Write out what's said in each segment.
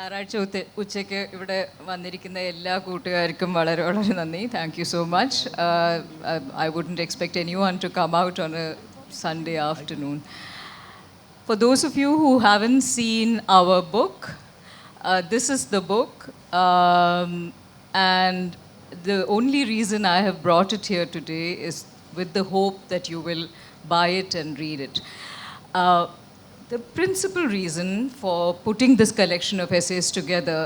ഞായറാഴ്ച ഉച്ചയ്ക്ക് ഇവിടെ വന്നിരിക്കുന്ന എല്ലാ കൂട്ടുകാർക്കും വളരെ വളരെ നന്ദി. Thank you so much. I wouldn't expect anyone to come out on a Sunday afternoon. For those of you who haven't seen our book, this is the book, and the only reason I have brought it here today is with the hope that you will buy it and read it. The principal reason for putting this collection of essays together,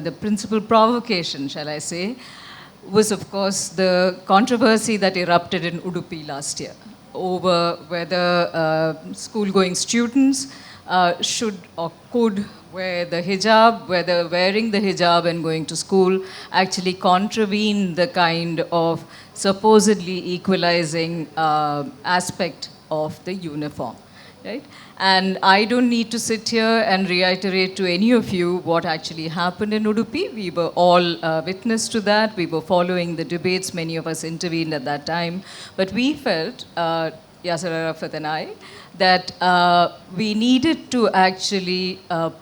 the principal provocation, shall I say, was of course the controversy that erupted in Udupi last year over whether school-going students should or could wear the hijab, whether wearing the hijab and going to school actually contravene the kind of supposedly equalizing aspect of the uniform. Right? And I don't need to sit here and reiterate to any of you what actually happened in Udupi. We were all witness to that. We were following the debates. Many of us intervened at that time. But we felt, Yasser Arafath and I, that we needed to actually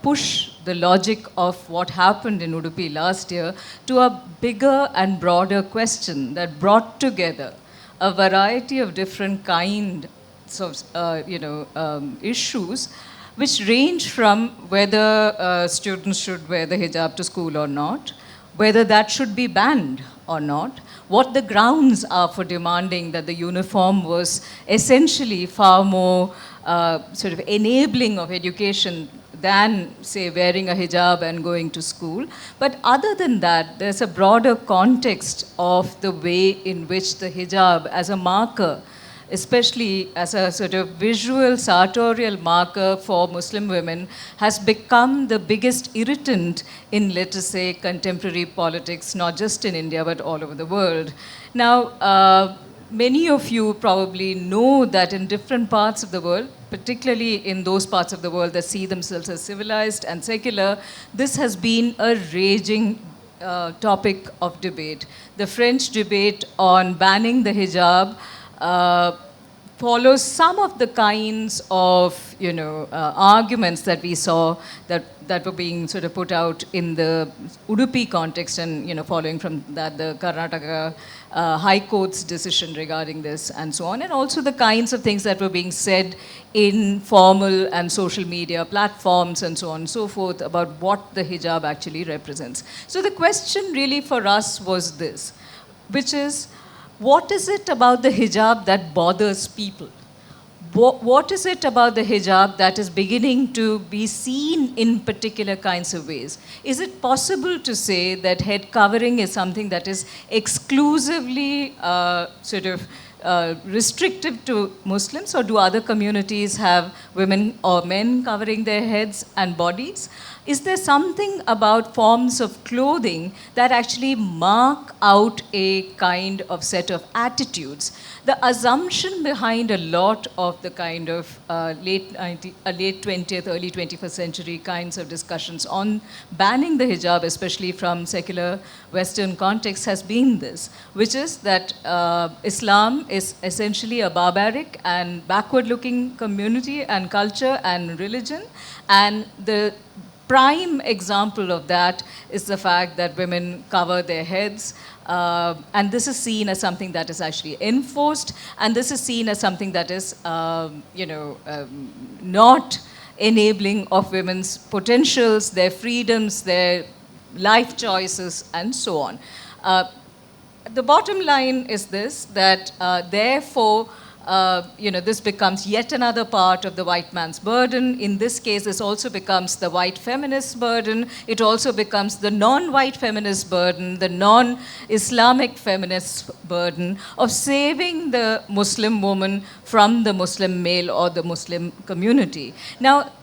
push the logic of what happened in Udupi last year to a bigger and broader question that brought together a variety of different kinds of issues, which range from whether students should wear the hijab to school or not, whether that should be banned or not, what the grounds are for demanding that the uniform was essentially far more sort of enabling of education than, say, wearing a hijab and going to school. But other than that, there's a broader context of the way in which the hijab as a marker, especially as a sort of visual sartorial marker for Muslim women, has become the biggest irritant in, let us say, contemporary politics, not just in India, but all over the world. Now, many of you probably know that in different parts of the world, particularly in those parts of the world that see themselves as civilized and secular, this has been a raging topic of debate. The French debate on banning the hijab follows some of the kinds of arguments that we saw that were being sort of put out in the Udupi context, and following from that the Karnataka High Court's decision regarding this and so on, and also the kinds of things that were being said in formal and social media platforms and so on and so forth about what the hijab actually represents. So the question really for us was this, which is, what is it about the hijab that bothers people? What is it about the hijab that is beginning to be seen in particular kinds of ways? Is it possible to say that head covering is something that is exclusively restrictive to Muslims, or do other communities have women or men covering their heads and bodies? Is there something about forms of clothing that actually mark out a kind of set of attitudes? The assumption behind a lot of the kind of late 20th, early 21st century kinds of discussions on banning the hijab, especially from secular Western contexts, has been this, which is that Islam is essentially a barbaric and backward-looking community and culture and religion, and the prime example of that is the fact that women cover their heads, and this is seen as something that is actually enforced, and this is seen as something that is, not enabling of women's potentials, their freedoms, their life choices, and so on. The bottom line is this, that therefore, this becomes yet another part of the white man's burden. In this case, this also becomes the white feminist burden. It also becomes the non-white feminist burden, the non-Islamic feminist burden of saving the Muslim woman from the Muslim male or the Muslim community. Now,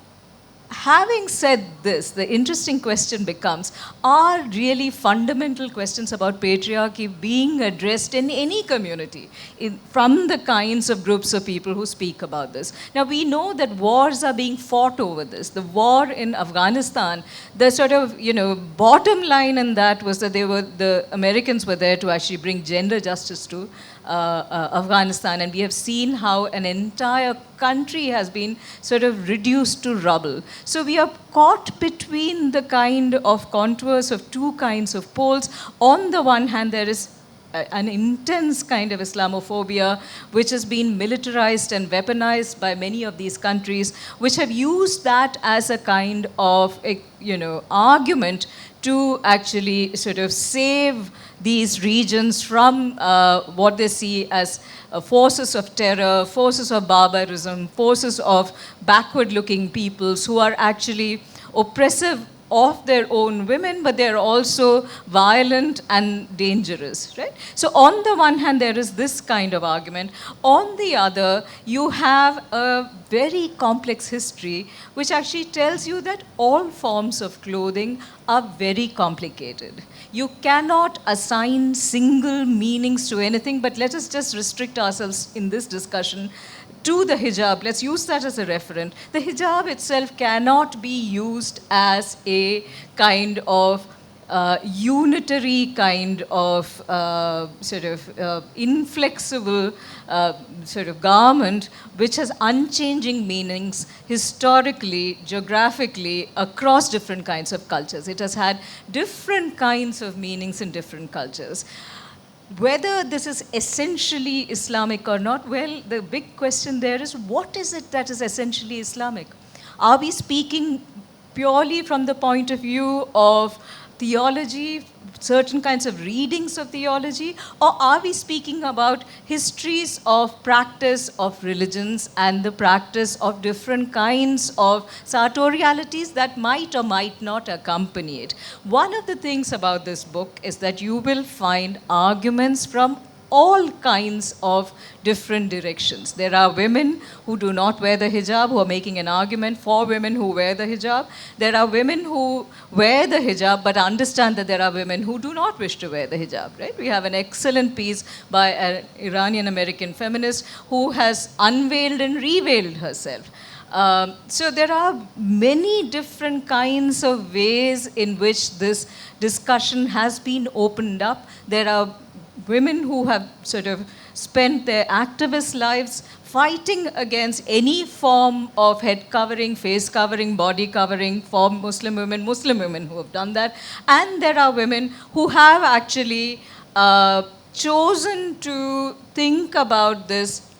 having said this, the interesting question becomes, are really fundamental questions about patriarchy being addressed in any community from the kinds of groups of people who speak about this? Now, we know that wars are being fought over this. The war in Afghanistan, the sort of, bottom line in that was that the Americans were there to actually bring gender justice to Afghanistan, and we have seen how an entire country has been sort of reduced to rubble. So we are caught between the kind of contours of two kinds of poles. On the one hand, there is an intense kind of Islamophobia, which has been militarized and weaponized by many of these countries, which have used that as a kind of, argument to actually sort of save these regions from what they see as forces of terror, forces of barbarism, forces of backward-looking peoples who are actually oppressive of their own women, but they're also violent and dangerous, right? So on the one hand, there is this kind of argument. On the other, you have a very complex history, which actually tells you that all forms of clothing are very complicated. You cannot assign single meanings to anything, but let us just restrict ourselves in this discussion to the hijab. Let's use that as a referent. The hijab itself cannot be used as a kind of unitary kind of inflexible sort of garment which has unchanging meanings historically, geographically, across different kinds of cultures. It has had different kinds of meanings in different cultures. Whether this is essentially Islamic or not, well, the big question there is, what is it that is essentially Islamic? Are we speaking purely from the point of view of theology, certain kinds of readings of theology, or are we speaking about histories of practice of religions and the practice of different kinds of sartorialities that might or might not accompany it? One of the things about this book is that you will find arguments from all kinds of different directions. There are women who do not wear the hijab who are making an argument for women who wear the hijab. There are women who wear the hijab but understand that there are women who do not wish to wear the hijab, right? We have an excellent piece by an Iranian-American feminist who has unveiled and revealed herself. So there are many different kinds of ways in which this discussion has been opened up. There are women who have sort of spent their activist lives fighting against any form of head covering, face covering, body covering for Muslim women who have done that. And there are women who have actually chosen to think about this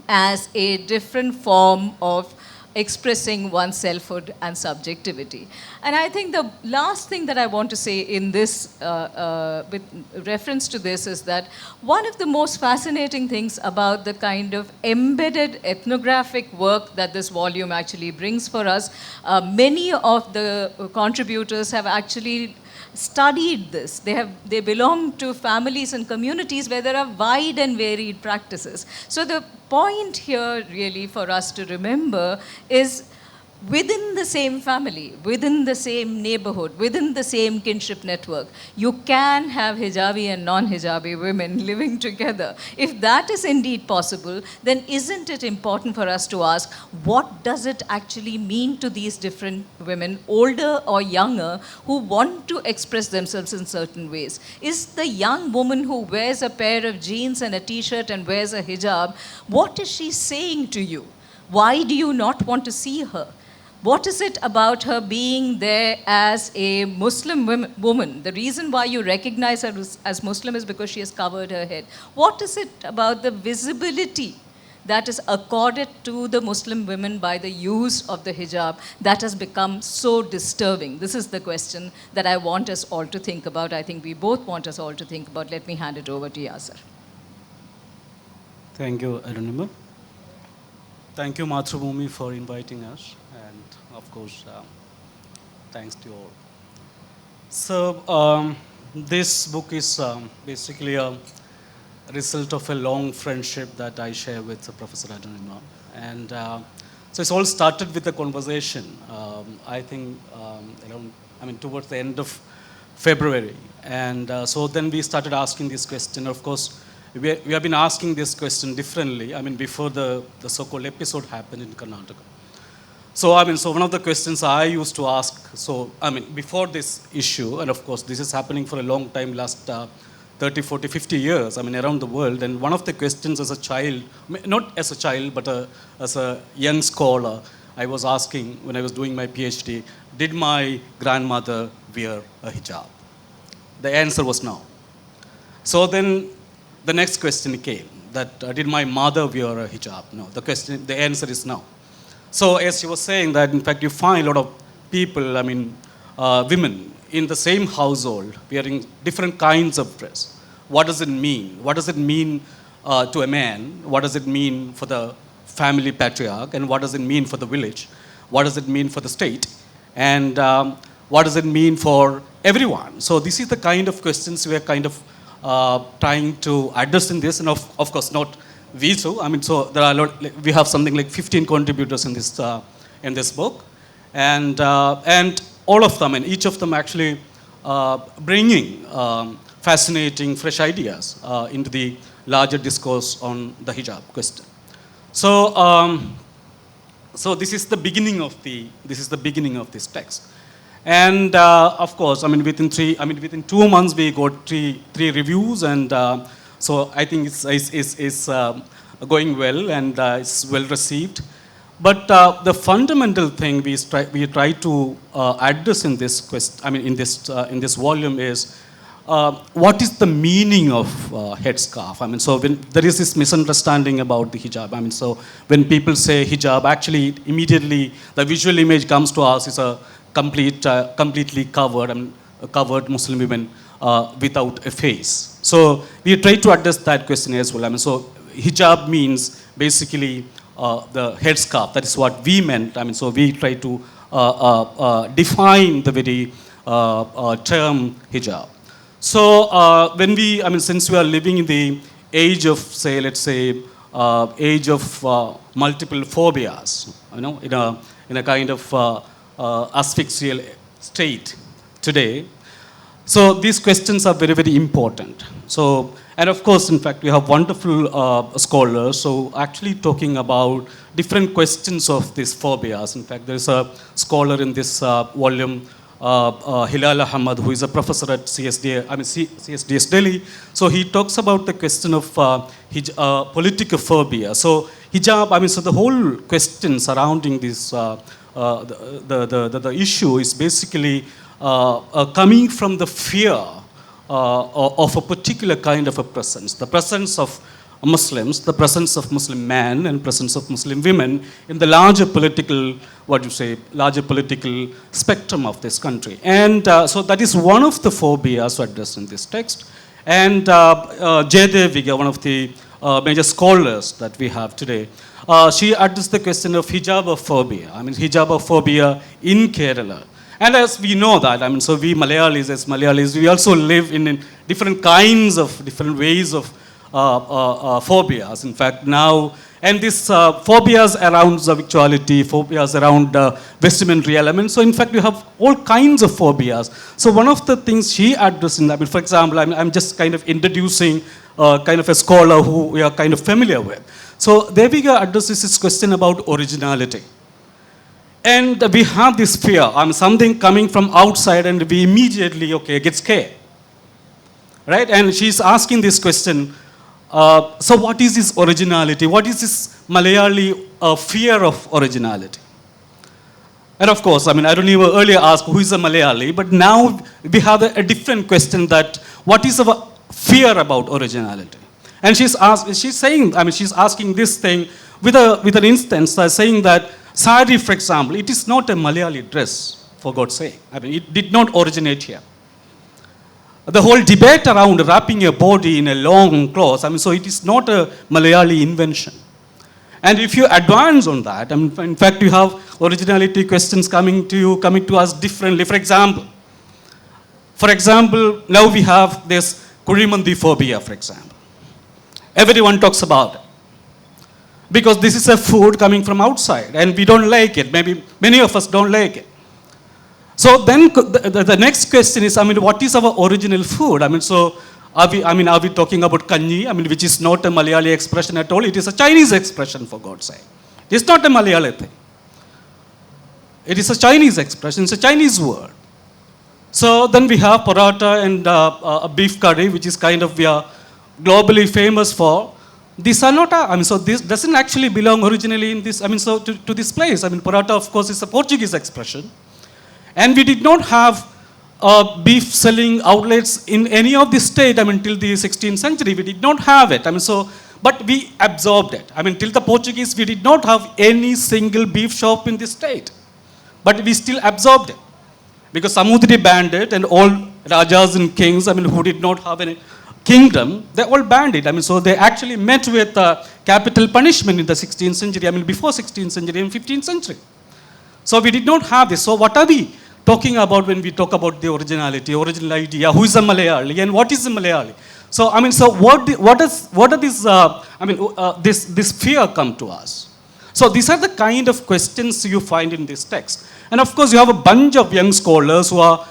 as a different form of expressing one's selfhood and subjectivity. And I think the last thing that I want to say in this, with reference to this, is that one of the most fascinating things about the kind of embedded ethnographic work that this volume actually brings for us, many of the contributors have actually studied this. They belong to families and communities where there are wide and varied practices. So the point here really for us to remember is within the same family, within the same neighborhood, within the same kinship network, you can have hijabi and non-hijabi women living together. If that is indeed possible, then isn't it important for us to ask, what does it actually mean to these different women, older or younger, who want to express themselves in certain ways? Is the young woman who wears a pair of jeans and a t-shirt and wears a hijab, what is she saying to you? Why do you not want to see her? What is it about her being there as a Muslim woman? The reason why you recognize her as Muslim is because she has covered her head. What is it about the visibility that is accorded to the Muslim women by the use of the hijab that has become so disturbing? This is the question that I want us all to think about. I think we both want us all to think about. Let me hand it over to Yasser. Thank you, Arunima. Thank you, Mathrubhumi, for inviting us. And of course, thanks to you all. So this book is basically a result of a long friendship that I share with Professor Arunima. And so it's all started with a conversation, I think towards the end of February. And so then we started asking this question. Of course, we have been asking this question differently, before the so-called episode happened in Karnataka. So one of the questions I used to ask, before this issue, and of course this is happening for a long time, last 30, 40, 50 years, I mean, around the world. And one of the questions as a child, not as a child, but as a young scholar, I was asking when I was doing my PhD, did my grandmother wear a hijab? The answer was no. So then the next question came, that did my mother wear a hijab? No. The answer is no. So as she was saying that, in fact, you find a lot of people, I mean, women in the same household wearing different kinds of dress. What does it mean? What does it mean to a man? What does it mean for the family patriarch? And what does it mean for the village? What does it mean for the state? And what does it mean for everyone? So this is the kind of questions we are kind of trying to address in this. And of course, not we too. I mean, so there are we have something like 15 contributors in this book. And all of them, and each of them actually bringing fascinating, fresh ideas into the larger discourse on the hijab question. So, so this is the beginning of this text, and of course, I mean within 2 months we got three reviews, and so I think it's going well and it's well received. But the fundamental thing we try to address in this in this volume is what is the meaning of headscarf? I mean, so when there is this misunderstanding about the hijab. I mean, so when people say hijab, actually immediately the visual image comes to us is a completely covered Muslim women without a face. So we try to address that question as well. I mean, so hijab means basically the headscarf. That is what we meant. I mean, so we try to define the very term hijab. So when since we are living in the age of, say, let's say, age of multiple phobias, in a kind of asphyxial state today. So these questions are very, very important. So, and of course, in fact, we have wonderful scholars, so actually talking about different questions of these phobias. In fact, there is a scholar in this volume, Hilal Ahmad, who is a professor at CSDS Delhi. So he talks about the question of political phobia. So hijab, so the whole question surrounding this, the issue is basically coming from the fear of a particular kind of a presence, the presence of Muslims, the presence of Muslim men and presence of Muslim women in the larger political, larger political spectrum of this country. And so that is one of the phobias addressed in this text. And Jaydeviga, one of the major scholars that we have today, she addressed the question of hijabophobia. Hijabophobia in Kerala. And as we know that, so we Malayalis, as Malayalis, we also live in different kinds of, different ways of phobias. In fact, now, and these phobias around sexuality, phobias around vestimentary elements. So in fact, you have all kinds of phobias. So one of the things she addressed in, for example, I'm just kind of introducing kind of a scholar who we are kind of familiar with. So Devika addresses this question about originality. And we have this fear, something coming from outside, and we immediately, get scared. Right? And she's asking this question, so what is this originality? What is this Malayali fear of originality? And of course, Arunima earlier asked who is a Malayali, but now we have a different question, that what is our fear about originality? And she's asking this thing with an instance, saying that sari, for example, it is not a Malayali dress, for God's sake. It did not originate here. The whole debate around wrapping your body in a long cloth, so it is not a Malayali invention. And if you advance on that, in fact, you have originality questions coming to us differently. For example, now we have this Kurimandi phobia, for example. Everyone talks about it. Because this is a food coming from outside, and we don't like it. Maybe many of us don't like it. So then the next question is, what is our original food? So are we talking about kanji, which is not a Malayali expression at all? It is a Chinese expression, for God's sake. It's not a Malayali thing. It is a Chinese expression. It's a Chinese word. So then we have paratha and beef curry, which is kind of we are globally famous for. These are not, so this doesn't actually belong originally in this, to this place. Paratha, of course, is a Portuguese expression. And we did not have beef selling outlets in any of the state, till the 16th century. We did not have it. But we absorbed it. Till the Portuguese, we did not have any single beef shop in this state. But we still absorbed it. Because Samudri banned it, and all Rajas and kings, who did not have any kingdom, they all banned it. So they actually met with capital punishment in the 16th century, before 16th century and 15th century. So we did not have this. So what are we talking about when we talk about the originality, original idea? Who is a Malayali and what is a Malayali? So this fear come to us? So these are the kind of questions you find in this text. And of course, you have a bunch of young scholars who are,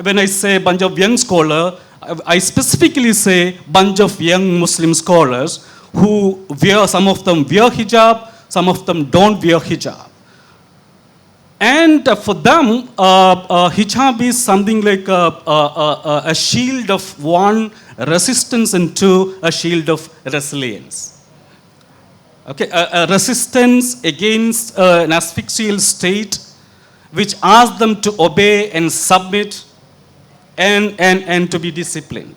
when I say bunch of young scholars, I specifically say bunch of young Muslim scholars who some of them wear hijab, some of them don't wear hijab. And for them, hijab is something like a shield of one, resistance, and two, a shield of resilience. Okay, a resistance against an asphyxial state which asks them to obey and submit and to be disciplined.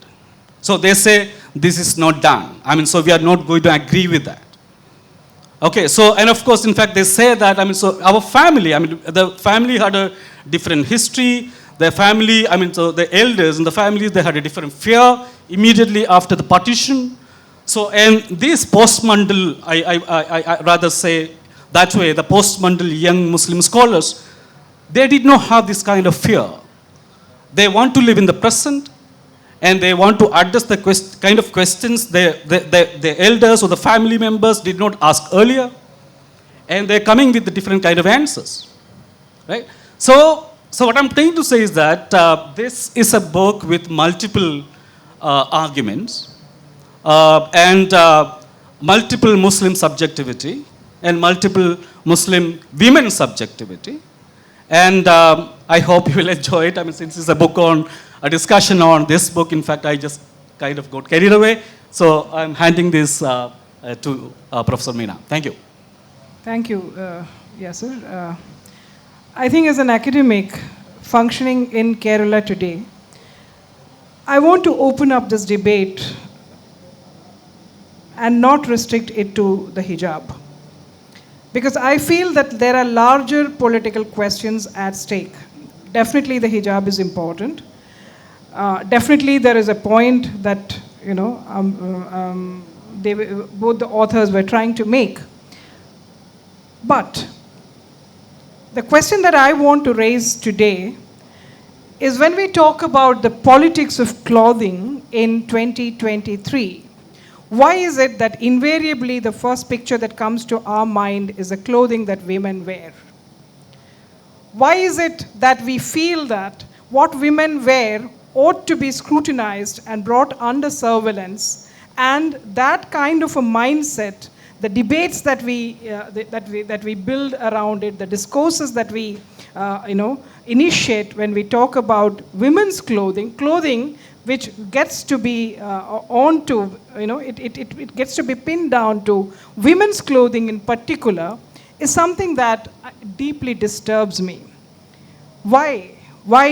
So they say, this is not done. So we are not going to agree with that. Okay, so, and of course, in fact, they say that, so our family, the family had a different history. The family, so the elders in the family, they had a different fear immediately after the partition. So, and these post-Mandal, I rather say that way, the post-Mandal young Muslim scholars, they did not have this kind of fear. They want to live in the present, and they want to address the kind of questions the elders or the family members did not ask earlier, and they're coming with the different kind of answers, right? So what I'm trying to say is that this is a book with multiple arguments and multiple Muslim subjectivity and multiple Muslim women subjectivity, and I hope you will enjoy it. Since it's a book on a discussion on this book, in fact, I just kind of got carried away. So I'm handing this to Professor Meena. Thank you. Thank you, Yasser. I think as an academic functioning in Kerala today, I want to open up this debate and not restrict it to the hijab. Because I feel that there are larger political questions at stake. Definitely the hijab is important. Definitely there is a point that, both the authors were trying to make. But the question that I want to raise today is when we talk about the politics of clothing in 2023, why is it that invariably the first picture that comes to our mind is the clothing that women wear? Why is it that we feel that what women wear ought to be scrutinized and brought under surveillance, and that kind of a mindset, the debates that we build around it, the discourses that we initiate when we talk about women's clothing which gets to be it gets to be pinned down to women's clothing in particular, is something that deeply disturbs me. Why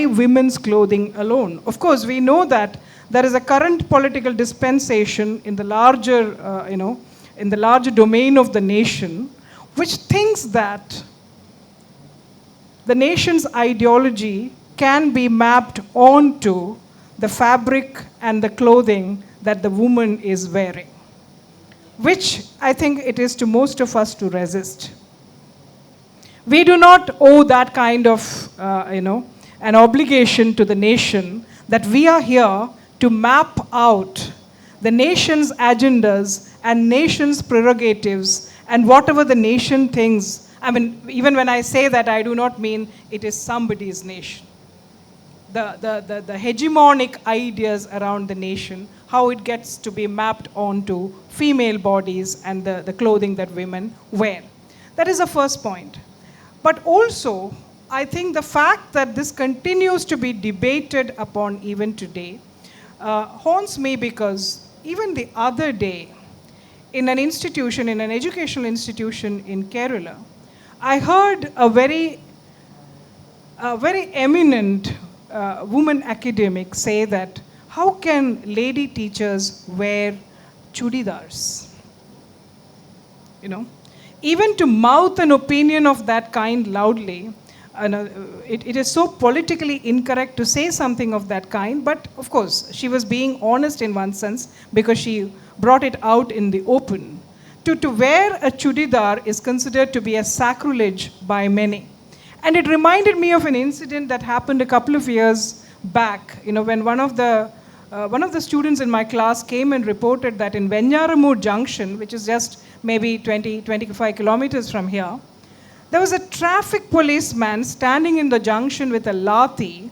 women's clothing alone? Of course, we know that there is a current political dispensation in the larger, in the larger domain of the nation, which thinks that the nation's ideology can be mapped onto the fabric and the clothing that the woman is wearing, which I think it is to most of us to resist. We do not owe that kind of, an obligation to the nation that we are here to map out the nation's agendas and nation's prerogatives and whatever the nation thinks. Even when I say that, I do not mean it is somebody's nation. The hegemonic ideas around the nation, how it gets to be mapped onto female bodies and the clothing that women wear. That is the first point. But also, I think the fact that this continues to be debated upon even today haunts me, because even the other day, in an institution, in an educational institution in Kerala, I heard a very eminent woman academic say that how can lady teachers wear chudidars? You know, even to mouth an opinion of that kind loudly, it is so politically incorrect to say something of that kind, but of course, she was being honest in one sense because she brought it out in the open. To wear a chudidar is considered to be a sacrilege by many. And it reminded me of an incident that happened a couple of years back, when one of the students in my class came and reported that in Venyaramur Junction, which is just maybe 20-25 kilometers from here, there was a traffic policeman standing in the junction with a lathi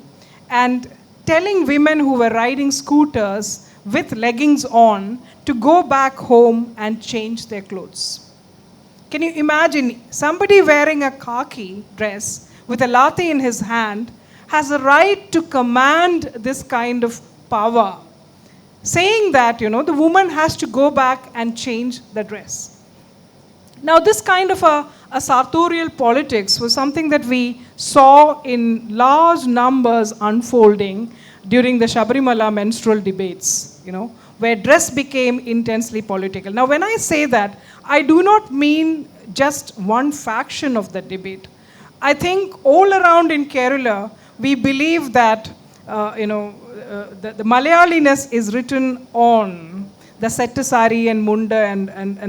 and telling women who were riding scooters with leggings on to go back home and change their clothes. Can you imagine somebody wearing a khaki dress with a lathi in his hand has a right to command this kind of power, saying that, the woman has to go back and change the dress. Now, this kind of a sartorial politics was something that we saw in large numbers unfolding during the Sabarimala menstrual debates, where dress became intensely political. Now, when I say that, I do not mean just one faction of the debate. I think all around in Kerala, we believe that, the Malayaliness is written on the setta sari and munda and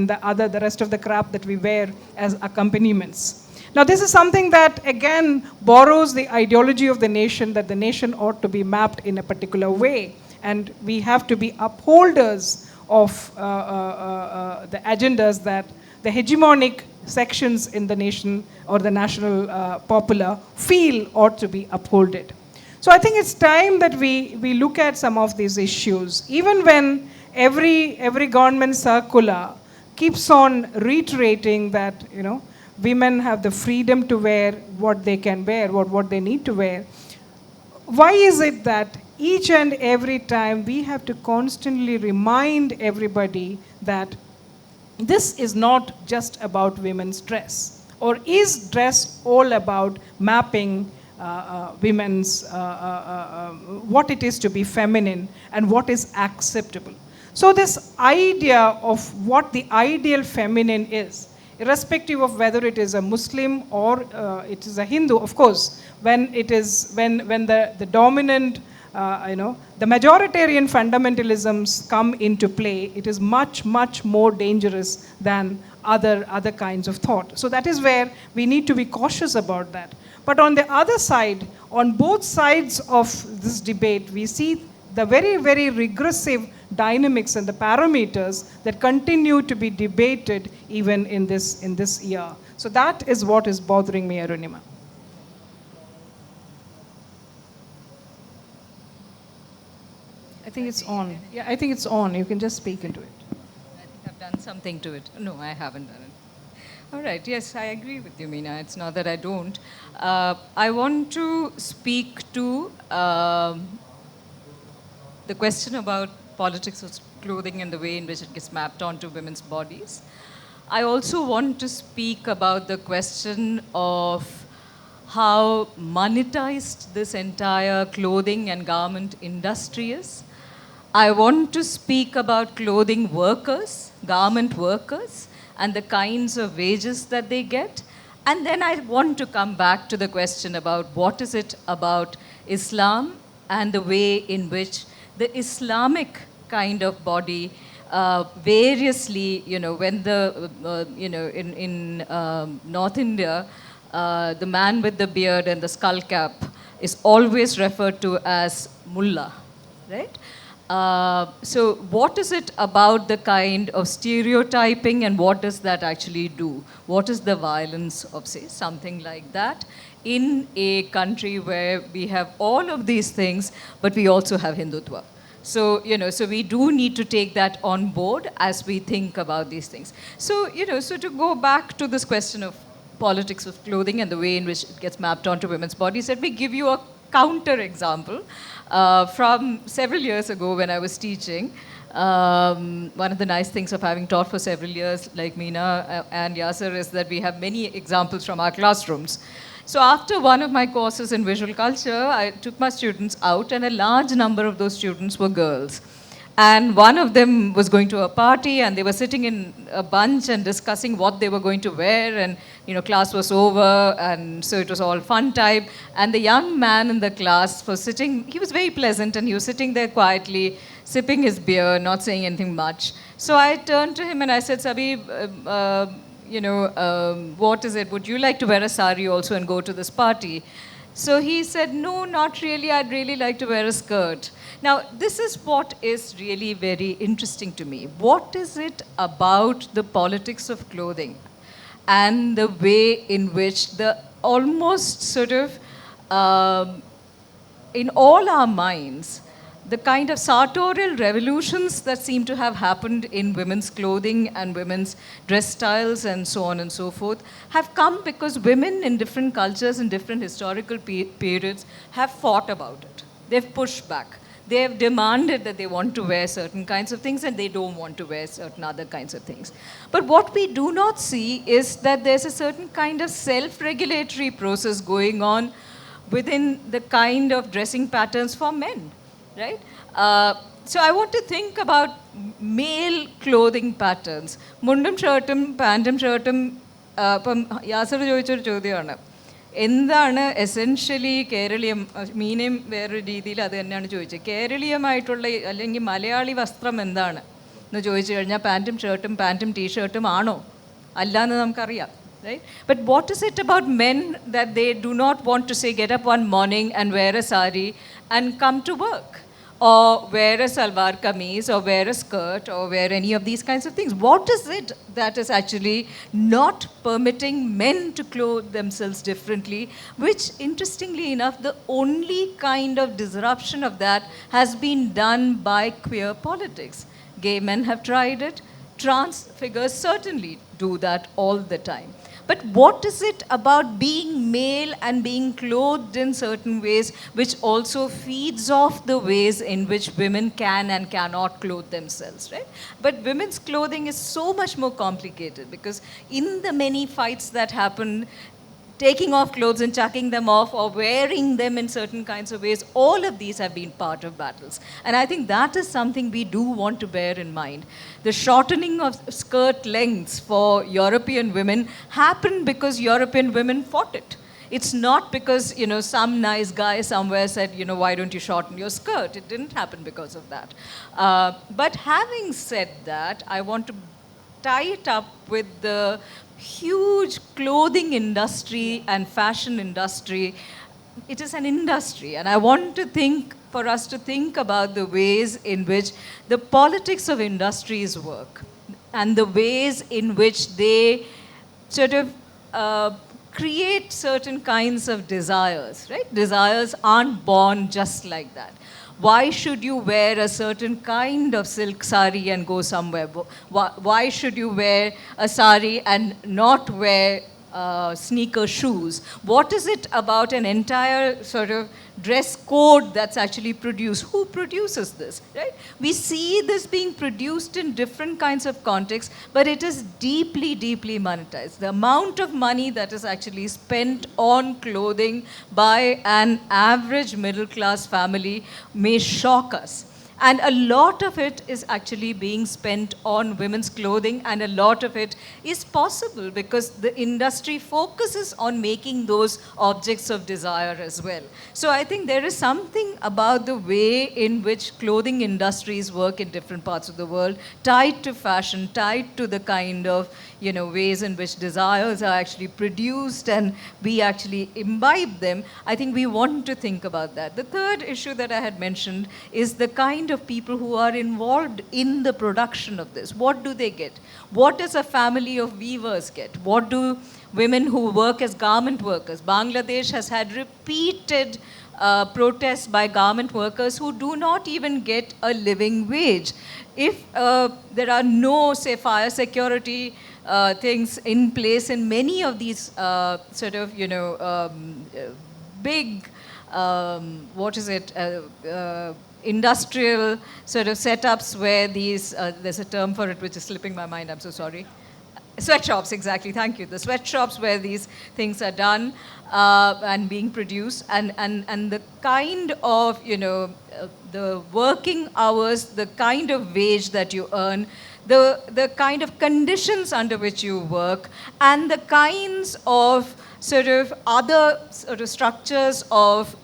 the rest of the crap that we wear as accompaniments. Now, this is something that, again, borrows the ideology of the nation, that the nation ought to be mapped in a particular way. And we have to be upholders of the agendas that the hegemonic sections in the nation or the national popular feel ought to be upholded. So I think it's time that we look at some of these issues. Even when every government circular keeps on reiterating that, women have the freedom to wear what they can wear, what they need to wear. Why is it that each and every time we have to constantly remind everybody that this is not just about women's dress? Or is dress all about mapping women's, what it is to be feminine and what is acceptable? So this idea of what the ideal feminine is, irrespective of whether it is a Muslim or it is a Hindu, of course, when the dominant, the majoritarian fundamentalisms come into play, it is much, much more dangerous than other kinds of thought. So that is where we need to be cautious about that. But on the other side, on both sides of this debate, we see the very, very regressive dynamics and the parameters that continue to be debated even in this year. So that is what is bothering me, Arunima. I think it's on. Yeah, I think it's on. You can just speak into it. I think I've done something to it. No, I haven't done it. All right, yes, I agree with you, Meena. It's not that I don't. I want to speak to the question about politics of clothing and the way in which it gets mapped onto women's bodies. I also want to speak about the question of how monetized this entire clothing and garment industry is. I want to speak about clothing workers, garment workers, and the kinds of wages that they get. And then I want to come back to the question about what is it about Islam and the way in which the Islamic kind of body variously, when in North India, the man with the beard and the skull cap is always referred to as mullah, right? So what is it about the kind of stereotyping and what does that actually do? What is the violence of, say, something like that in a country where we have all of these things, but we also have Hindutva? So, so we do need to take that on board as we think about these things. So, so to go back to this question of politics of clothing and the way in which it gets mapped onto women's bodies, let me give you a counter example from several years ago when I was teaching. One of the nice things of having taught for several years, like Meena and Yasser, is that we have many examples from our classrooms. So after one of my courses in visual culture, I took my students out, and a large number of those students were girls. And one of them was going to a party, and they were sitting in a bunch and discussing what they were going to wear, and class was over, and so it was all fun time. And the young man in the class was sitting, he was very pleasant, and he was sitting there quietly, sipping his beer, not saying anything much. So I turned to him and I said, Sabhi, what is it? Would you like to wear a sari also and go to this party? So he said, no, not really. I'd really like to wear a skirt. Now, this is what is really very interesting to me. What is it about the politics of clothing and the way in which the almost sort of, in all our minds, the kind of sartorial revolutions that seem to have happened in women's clothing and women's dress styles and so on and so forth have come because women in different cultures and different historical periods have fought about it. They've pushed back. They have demanded that they want to wear certain kinds of things and they don't want to wear certain other kinds of things. But what we do not see is that there's a certain kind of self-regulatory process going on within the kind of dressing patterns for men. Right? So I want to think about male clothing patterns. Mundum shirtum, pantum shirtum, Yasser ചോദിച്ചൊരു ചോദ്യമാണ്. എന്താണ് essentially Keraleeyam, മീനയും വേറൊരു രീതിയിൽ അത് തന്നെയാണ് ചോദിച്ചത്. കേരളീയമായിട്ടുള്ള അല്ലെങ്കിൽ മലയാളി വസ്ത്രം എന്താണ് എന്ന് ചോദിച്ചു കഴിഞ്ഞാൽ പാൻറ്റും ടീഷർട്ടും ആണോ? അല്ല എന്ന് നമുക്കറിയാം. Right? But what is it about men that they do not want to say, get up one morning and wear a sari and come to work? Or wear a salwar kameez, or wear a skirt, or wear any of these kinds of things? What is it that is actually not permitting men to clothe themselves differently? Which, interestingly enough, the only kind of disruption of that has been done by queer politics. Gay men have tried it. Trans figures certainly do that all the time. But what is it about being male and being clothed in certain ways which also feeds off the ways in which women can and cannot clothe themselves, right? But women's clothing is so much more complicated because in the many fights that happen, taking off clothes and chucking them off or wearing them in certain kinds of ways, all of these have been part of battles. And I think that is something we do want to bear in mind. The shortening of skirt lengths for European women happened because European women fought it. It's not because, some nice guy somewhere said, why don't you shorten your skirt? It didn't happen because of that. But having said that, I want to tie it up with the huge clothing industry and fashion industry. It is an industry, and I want to for us to think about the ways in which the politics of industries work and the ways in which they sort of create certain kinds of desires, right? Desires aren't born just like that. Why should you wear a certain kind of silk sari and go somewhere? Why should you wear a sari and not wear sneaker shoes? What is it about an entire sort of dress code that's actually produced? Who produces this, right? We see this being produced in different kinds of contexts, but it is deeply, deeply monetized. The amount of money that is actually spent on clothing by an average middle class family may shock us. And a lot of it is actually being spent on women's clothing, and a lot of it is possible because the industry focuses on making those objects of desire as well. So I think there is something about the way in which clothing industries work in different parts of the world, tied to fashion, tied to the kind of ways in which desires are actually produced and we actually imbibe them. I think we want to think about that. The third issue that I had mentioned is the kind of people who are involved in the production of this. What do they get? What does a family of weavers get? What do women who work as garment workers? Bangladesh has had repeated protests by garment workers who do not even get a living wage. If there are no, say, fire security things in place in many of these sort of, big, what is it, industrial sort of setups where these, there's a term for it which is slipping my mind, I'm so sorry. Sweatshops, exactly, thank you. The sweatshops where these things are done and being produced, and the kind of, the working hours, the kind of wage that you earn, the kind of conditions under which you work, and the kinds of sort of other sort of structures of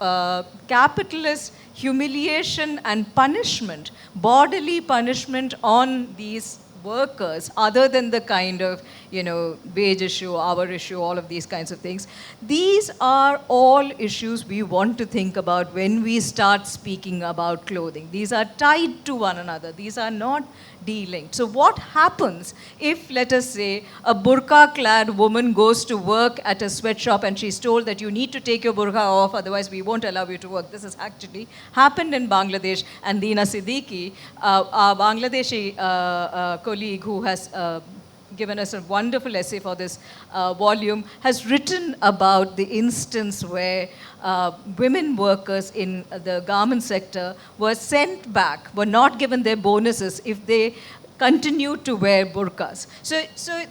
capitalist humiliation and punishment, bodily punishment on these workers, other than the kind of, wage issue, hour issue, all of these kinds of things. These are all issues we want to think about when we start speaking about clothing. These are tied to one another. These are not de-linked. So what happens if, let us say, a burqa-clad woman goes to work at a sweatshop and she's told that you need to take your burqa off, otherwise we won't allow you to work. This has actually happened in Bangladesh, and Deena Siddiqui, our Bangladeshi colleague who has given us a wonderful essay for this volume, has written about the instance where women workers in the garment sector were sent back, were not given their bonuses if they continued to wear burqas. So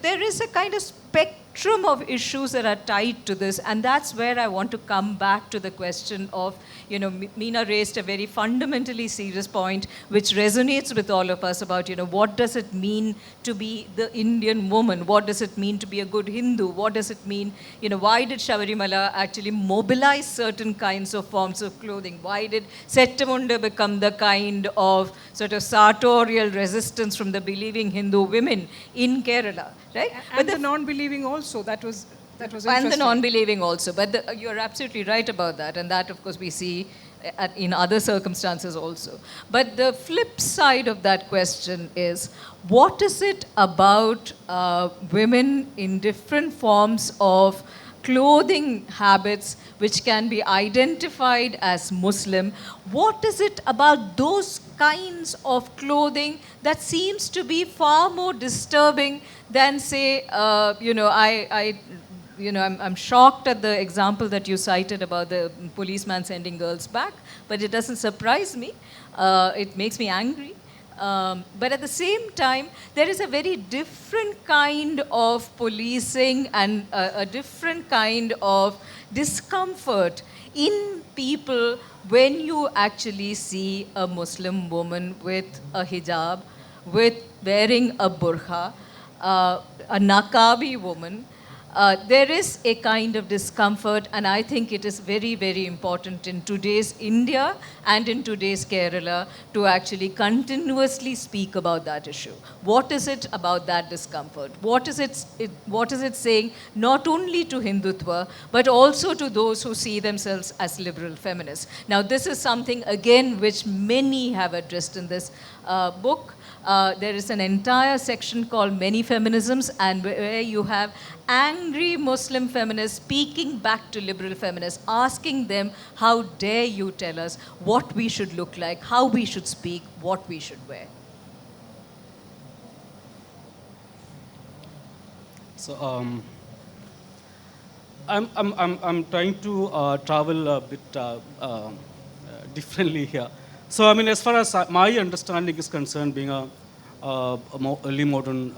there is a kind of spectrum of issues that are tied to this, and that's where I want to come back to the question of, Meena raised a very fundamentally serious point which resonates with all of us about, what does it mean to be the Indian woman? What does it mean to be a good Hindu? What does it mean, why did Shabarimala actually mobilize certain kinds of forms of clothing? Why did Settamunda become the kind of sort of sartorial resistance from the believing Hindu women in Kerala, right? And the non-believing also, that was interesting. And the non-believing also. But you're absolutely right about that. And that, of course, we see in other circumstances also. But the flip side of that question is, what is it about women in different forms of clothing habits which can be identified as Muslim? What is it about those kinds of clothing that seems to be far more disturbing than, say, I'm shocked at the example that you cited about the policeman sending girls back, but it doesn't surprise me. It makes me angry. But at the same time, there is a very different kind of policing and a different kind of discomfort in people when you actually see a Muslim woman with a hijab, with wearing a burqa, a naqabi woman. There is a kind of discomfort, and I think it is very, very important in today's India and in today's Kerala to actually continuously speak about that issue. What is it about that discomfort? What is it saying not only to Hindutva, but also to those who see themselves as liberal feminists? Now, this is something, again, which many have addressed in this book. There is an entire section called Many Feminisms, and where you have angry Muslim feminists speaking back to liberal feminists, asking them, how dare you tell us what we should look like, how we should speak, what we should wear. So I'm trying to travel a bit differently here. So as far as my understanding is concerned, being a more early modern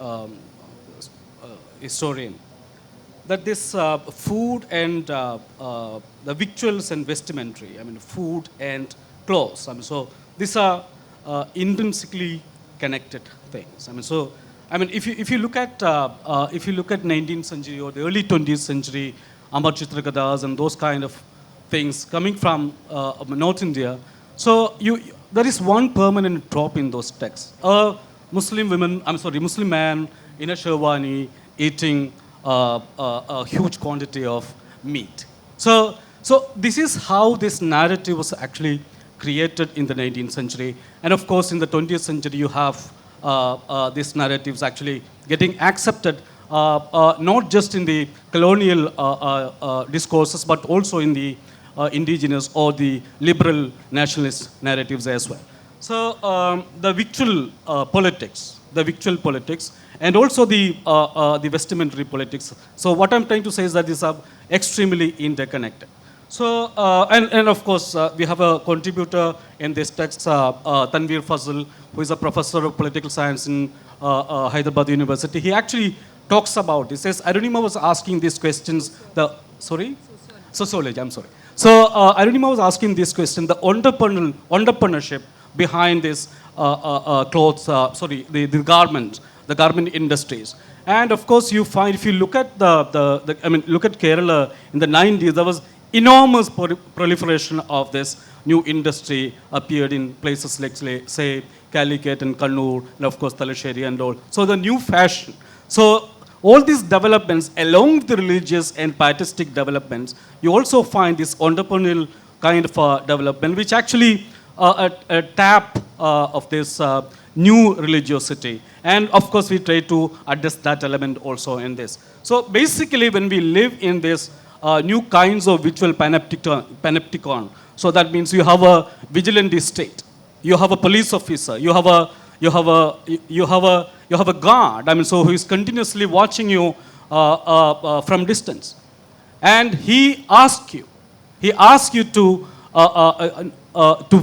historian, that this food and the victuals and vestimentary, food and clothes, so these are intrinsically connected things. If you look at 19th century or the early 20th century Amar Chitrakathas and those kind of things coming from North India, so there is one permanent drop in those texts. A Muslim man in a sherwani eating a huge quantity of meat. So this is how this narrative was actually created in the 19th century. And of course, in the 20th century, you have these narratives actually getting accepted, not just in the colonial discourses, but also in the indigenous or the liberal nationalist narratives as well. So the victual politics the victual politics, and also the vestimentary politics. So what I'm trying to say is that these are extremely interconnected. So, and of course, we have a contributor in this text, Tanveer Fazl, who is a professor of political science in Hyderabad University. He actually talks about this. He says, Arunima was asking these questions, sociology, I'm sorry. So, Arunima was asking this question, the entrepreneurship behind this the garment industries. And of course, you find, if you look at look at Kerala in the 90s, there was enormous proliferation of this new industry appeared in places like, say, Calicut and Kannur, and of course, Talasheri and all. So the new fashion. So all these developments, along with the religious and pietistic developments, you also find this entrepreneurial kind of development, which actually a tap of this new religiosity. And of course, we try to address that element also in this. So basically, when we live in this new kinds of visual panopticon, so that means you have a vigilante state, you have a police officer, you have a guard. I mean, so who is continuously watching you from distance, and he asks you to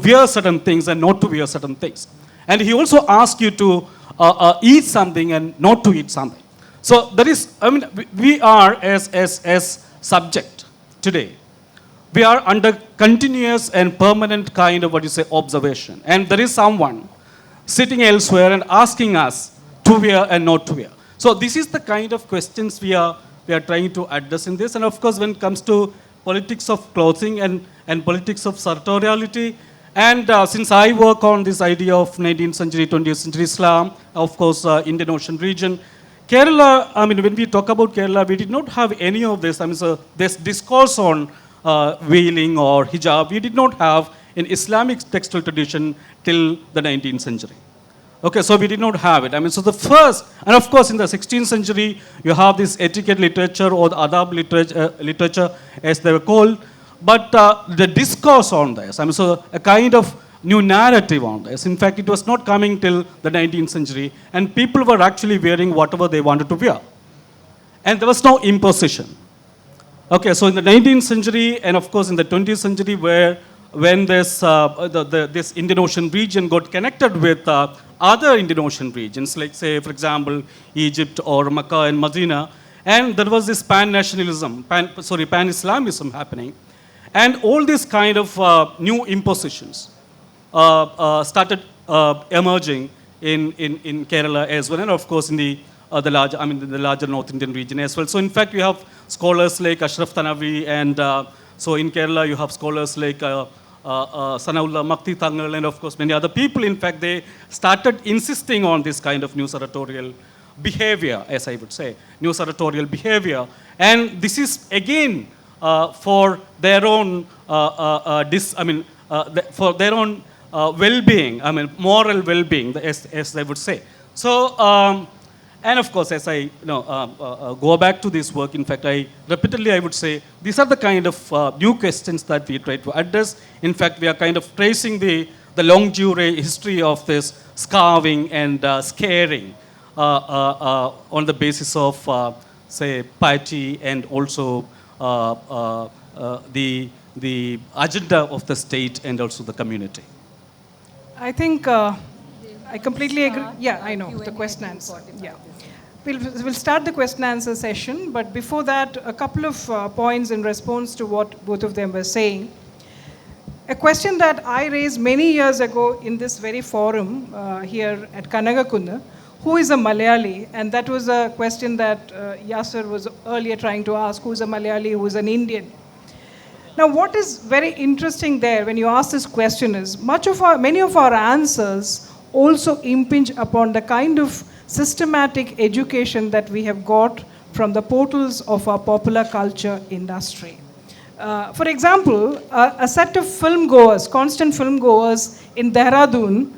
wear certain things and not to wear certain things, and he also asks you to eat something and not to eat something. So that is, I mean, we are as subject today, we are under continuous and permanent kind of observation, and there is someone sitting elsewhere and asking us to wear and not to wear. So this is the kind of questions we are trying to address in this. And of course, when it comes to politics of clothing and politics of sartoriality, and since I work on this idea of 19th century, 20th century Islam, of course, Indian Ocean region, Kerala, I mean, when we talk about Kerala, we did not have any of this. I mean, so this discourse on veiling or hijab, we did not have in Islamic textual tradition till the 19th century. Okay, so we did not have it. I mean, so the first, and of course in the 16th century, you have this etiquette literature or the adab literature, as they were called, but the discourse on this, I mean, so a kind of new narrative on this. In fact, it was not coming till the 19th century, and people were actually wearing whatever they wanted to wear. And there was no imposition. Okay, so in the 19th century, and of course in the 20th century, when this this Indian Ocean region got connected with other Indian Ocean regions, like say, for example, Egypt or Mecca and Medina, and there was this pan-nationalism, pan-Islamism happening, and all these kind of new impositions started emerging in Kerala as well, and of course in the larger North Indian region as well. So in fact, we have scholars like Ashraf Thanavi, and so in Kerala you have scholars like Sanaullah Makti Tangal, and of course many other people. In fact, they started insisting on this kind of new sartorial behavior, as I would say, new sartorial behavior. And this is again for their own for their own well-being, I mean moral well-being, as they would say. So, and of course, as I go back to this work, in fact, I would say, these are the kind of new questions that we try to address. In fact, we are kind of tracing the longue durée history of this scarving and scaring on the basis of, say, piety, and also the agenda of the state and also the community. I think I completely agree. Yeah, I know, the question answer. Yeah. We'll start the question answer session, but before that, a couple of points in response to what both of them were saying. A question that I raised many years ago in this very forum here at Kanakakunnu: who is a Malayali? And that was a question that Yasser was earlier trying to ask: who is a Malayali, who is an Indian? Now, what is very interesting there when you ask this question is many of our answers also impinge upon the kind of systematic education that we have got from the portals of our popular culture industry. For example, a set of constant film goers in Dehradun,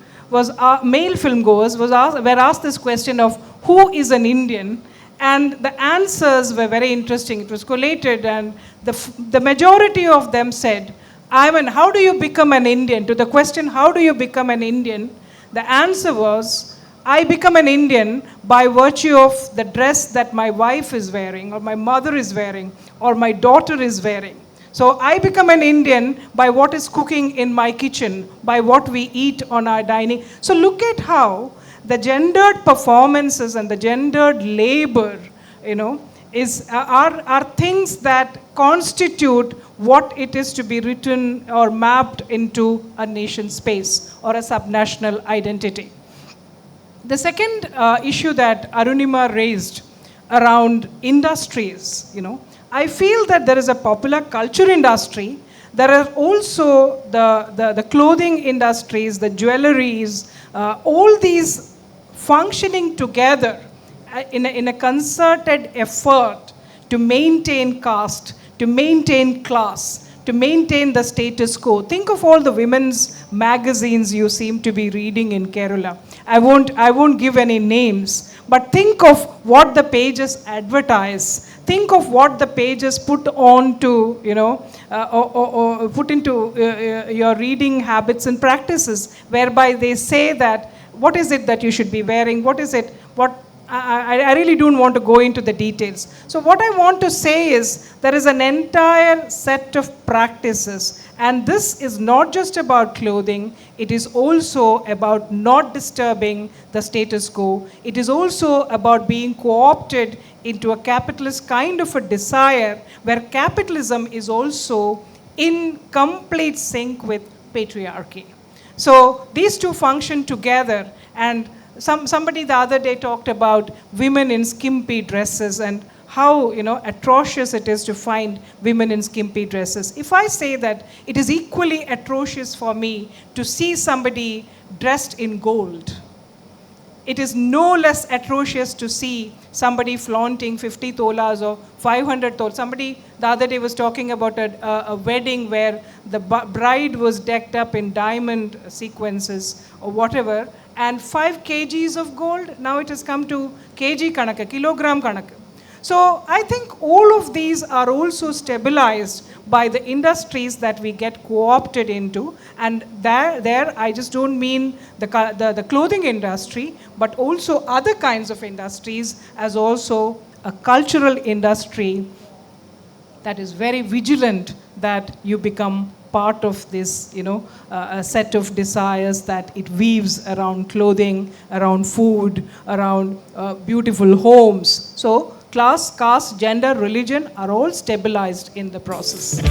male film goers, were asked this question of who is an Indian, and the answers were very interesting. It was collated, and the majority of them said, how do you become an Indian? To the question, how do you become an Indian? The answer was, I become an Indian by virtue of the dress that my wife is wearing, or my mother is wearing, or my daughter is wearing. So I become an Indian by what is cooking in my kitchen, by what we eat on our dining. So look at how the gendered performances and the gendered labor, are things that constitute what it is to be written or mapped into a nation space or a subnational identity. The second issue that Arunima raised around industries, I feel that there is a popular culture industry. There are also the clothing industries, the jewelries, all these functioning together in a concerted effort to maintain caste, to maintain class, to maintain the status quo. Think of all the women's magazines you seem to be reading in Kerala. I won't give any names, but think of what the pages advertise. Think of what the pages put on to, or put into your reading habits and practices, whereby they say that what is it that you should be wearing, what is it, I really don't want to go into the details. So what I want to say is there is an entire set of practices, and this is not just about clothing, it is also about not disturbing the status quo. It is also about being co-opted into a capitalist kind of a desire where capitalism is also in complete sync with patriarchy. So these two function together, and somebody the other day talked about women in skimpy dresses and how atrocious it is to find women in skimpy dresses. If I say that it is equally atrocious for me to see somebody dressed in gold, it is no less atrocious to see somebody flaunting 50 tolas or 500 tolas. Somebody the other day was talking about a wedding where the bride was decked up in diamond sequences or whatever, and 5 kgs of gold. Now it has come to kg kanaka, kilogram kanaka. So I think all of these are also stabilized by the industries that we get co-opted into, and there I just don't mean the clothing industry, but also other kinds of industries as also a cultural industry that is very vigilant that you become part of this, a set of desires that it weaves around clothing, around food, around beautiful homes. So class, caste, gender, religion are all stabilized in the process.